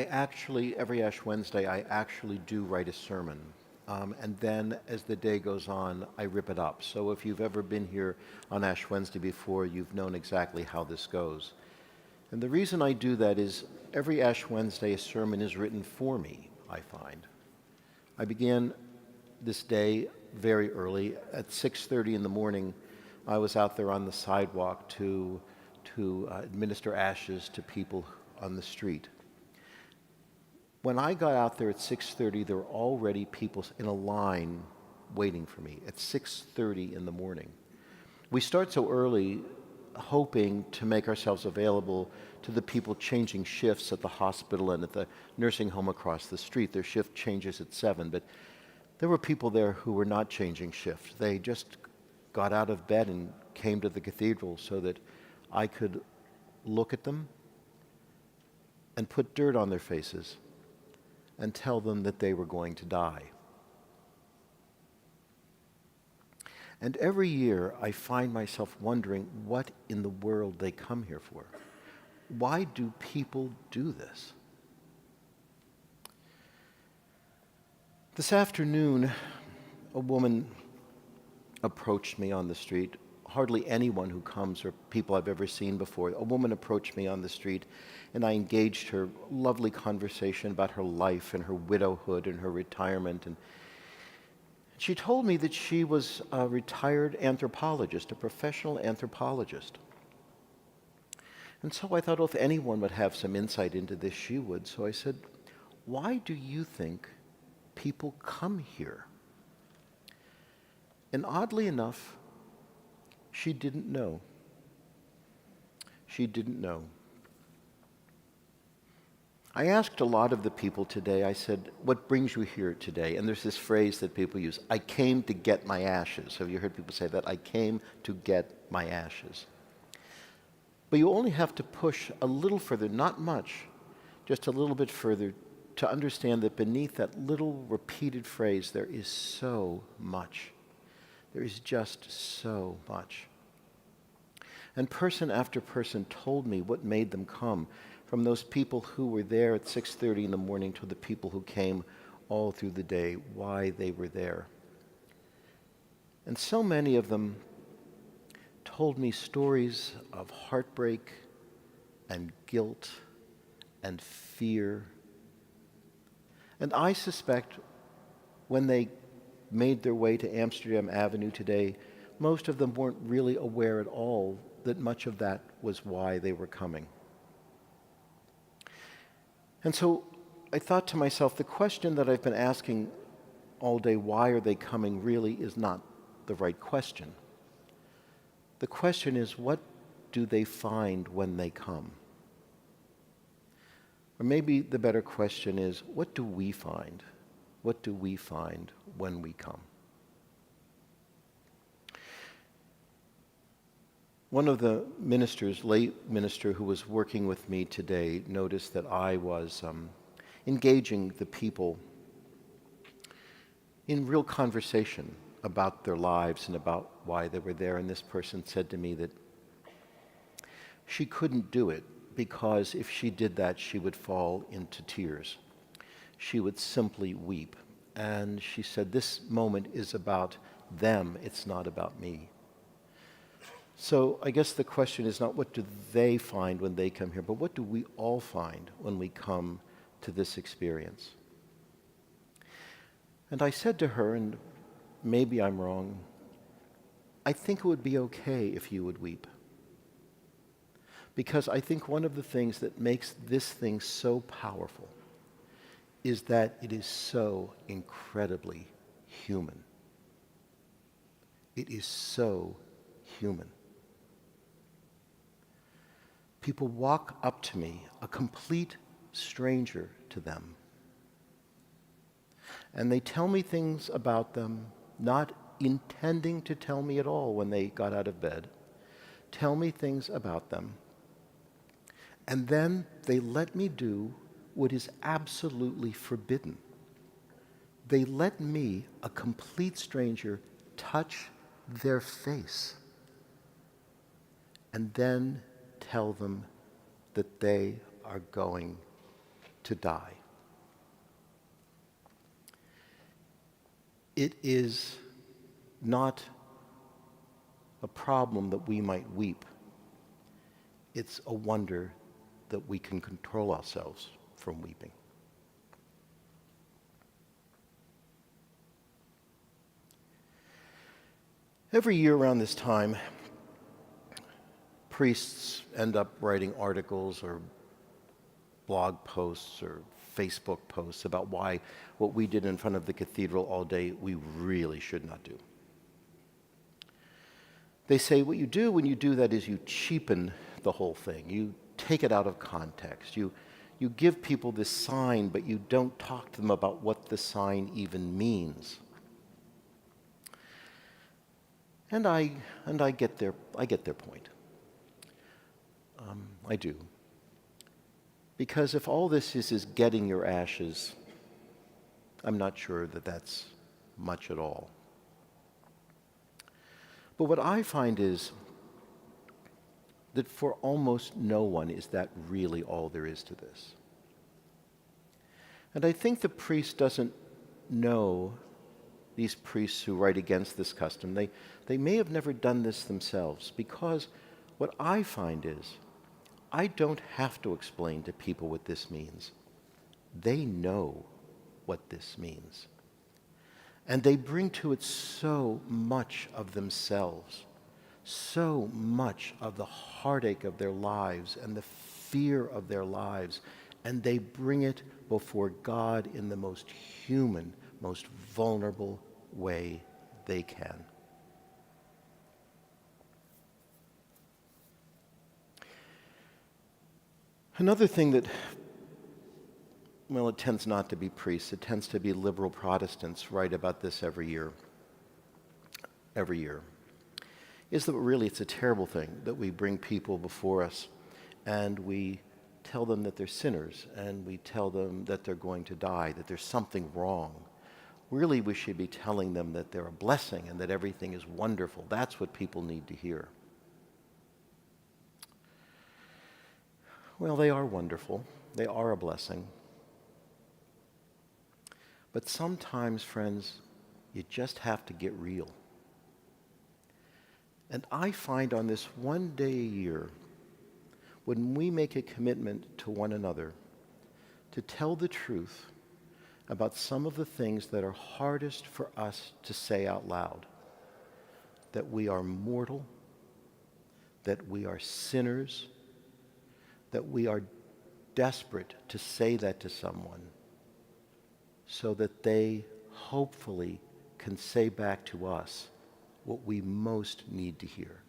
every Ash Wednesday, I actually do write a sermon. And then as the day goes on, I rip it up. So if you've ever been here on Ash Wednesday before, you've known exactly how this goes. And the reason I do that is every Ash Wednesday, a sermon is written for me, I find. I began this day very early. At 6:30 in the morning, I was out there on the sidewalk to administer ashes to people on the street. When I got out there at 6:30, there were already people in a line waiting for me at 6:30 in the morning. We start so early hoping to make ourselves available to the people changing shifts at the hospital and at the nursing home across the street. Their shift changes at 7, but there were people there who were not changing shifts. They just got out of bed and came to the cathedral so that I could look at them and put dirt on their faces and tell them that they were going to die. And every year I find myself wondering what in the world they come here for. Why do people do this? This afternoon, a woman approached me on the street. Hardly anyone who comes are people I've ever seen before. A woman approached me on the street, and I engaged her lovely conversation about her life and her widowhood and her retirement. And she told me that she was a retired anthropologist, a professional anthropologist. And so I thought, well, if anyone would have some insight into this, she would. So I said, why do you think people come here? And oddly enough, she didn't know. She didn't know. I asked a lot of the people today, I said, what brings you here today? And there's this phrase that people use, I came to get my ashes. Have you heard people say that? I came to get my ashes. But you only have to push a little further, not much, just a little bit further, to understand that beneath that little repeated phrase, there is so much. There is just so much. And person after person told me what made them come, from those people who were there at 6:30 in the morning to the people who came all through the day, why they were there. And so many of them told me stories of heartbreak and guilt and fear. And I suspect when they made their way to Amsterdam Avenue today, most of them weren't really aware at all that much of that was why they were coming. And so I thought to myself, the question that I've been asking all day, why are they coming, really is not the right question. The question is, what do they find when they come? Or maybe the better question is, what do we find? What do we find when we come? One of the ministers, late minister who was working with me today, noticed that I was engaging the people in real conversation about their lives and about why they were there. And this person said to me that she couldn't do it because if she did that, she would fall into tears. She would simply weep. And she said, this moment is about them, it's not about me. So I guess the question is not what do they find when they come here, but what do we all find when we come to this experience? And I said to her, and maybe I'm wrong, I think it would be okay if you would weep. Because I think one of the things that makes this thing so powerful is that it is so incredibly human. It is so human. People walk up to me, a complete stranger to them, and they tell me things about them, not intending to tell me at all when they got out of bed, tell me things about them, and then they let me do what is absolutely forbidden. They let me, a complete stranger, touch their face, and then tell them that they are going to die. It is not a problem that we might weep. It's a wonder that we can control ourselves from weeping. Every year around this time, priests end up writing articles or blog posts or Facebook posts about why what we did in front of the cathedral all day we really should not do. They say what you do when you do that is you cheapen the whole thing. You take it out of context. You give people this sign, but you don't talk to them about what the sign even means. And I get their point. I do. Because if all this is getting your ashes, I'm not sure that that's much at all. But what I find is that for almost no one is that really all there is to this. And I think the priest doesn't know, these priests who write against this custom, they may have never done this themselves, because what I find is I don't have to explain to people what this means. They know what this means. And they bring to it so much of themselves, so much of the heartache of their lives and the fear of their lives, and they bring it before God in the most human, most vulnerable way they can. Another thing that, well, it tends not to be priests, it tends to be liberal Protestants write about this every year, is that really it's a terrible thing that we bring people before us and we tell them that they're sinners and we tell them that they're going to die, that there's something wrong. Really, we should be telling them that they're a blessing and that everything is wonderful. That's what people need to hear. Well, they are wonderful. They are a blessing. But sometimes, friends, you just have to get real. And I find on this one day a year, when we make a commitment to one another to tell the truth about some of the things that are hardest for us to say out loud, that we are mortal, that we are sinners, that we are desperate to say that to someone so that they hopefully can say back to us what we most need to hear.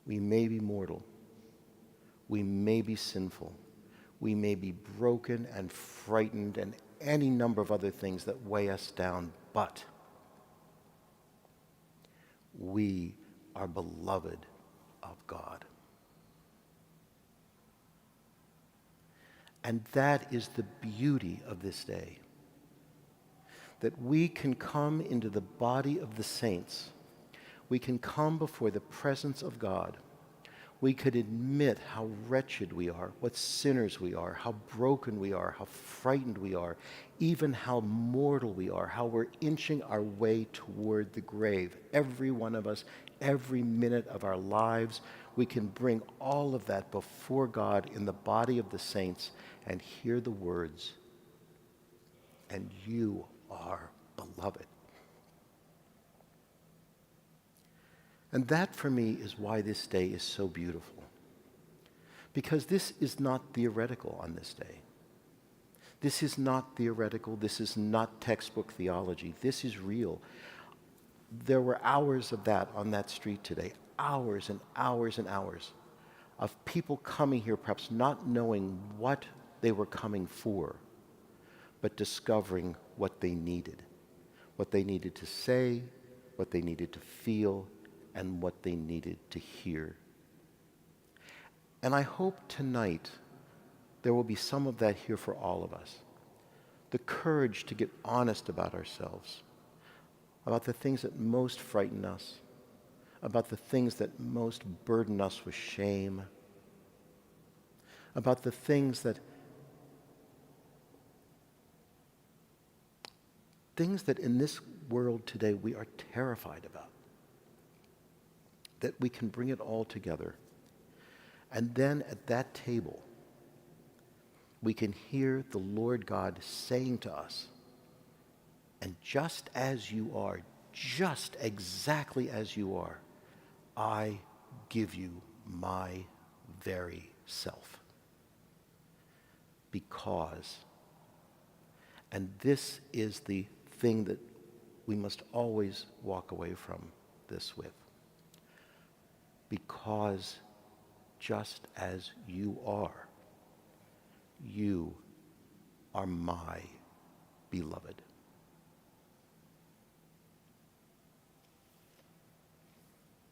We may be mortal. We may be sinful. We may be broken and frightened and any number of other things that weigh us down, but we are beloved of God. And that is the beauty of this day, that we can come into the body of the saints. We can come before the presence of God. We could admit how wretched we are, what sinners we are, how broken we are, how frightened we are, even how mortal we are, how we're inching our way toward the grave. Every one of us, every minute of our lives, we can bring all of that before God in the body of the saints and hear the words, "And you are beloved." And that, for me, is why this day is so beautiful. Because this is not theoretical on this day. This is not theoretical. This is not textbook theology. This is real. There were hours of that on that street today. Hours and hours and hours of people coming here, perhaps not knowing what they were coming for, but discovering what they needed to say, what they needed to feel, and what they needed to hear. And I hope tonight there will be some of that here for all of us. The courage to get honest about ourselves, about the things that most frighten us, about the things that most burden us with shame, about the things that things that in this world today we are terrified about, that we can bring it all together. And then at that table, we can hear the Lord God saying to us, and just as you are, just exactly as you are, I give you my very self. Because, and this is the thing that we must always walk away from this with, because just as you are my beloved.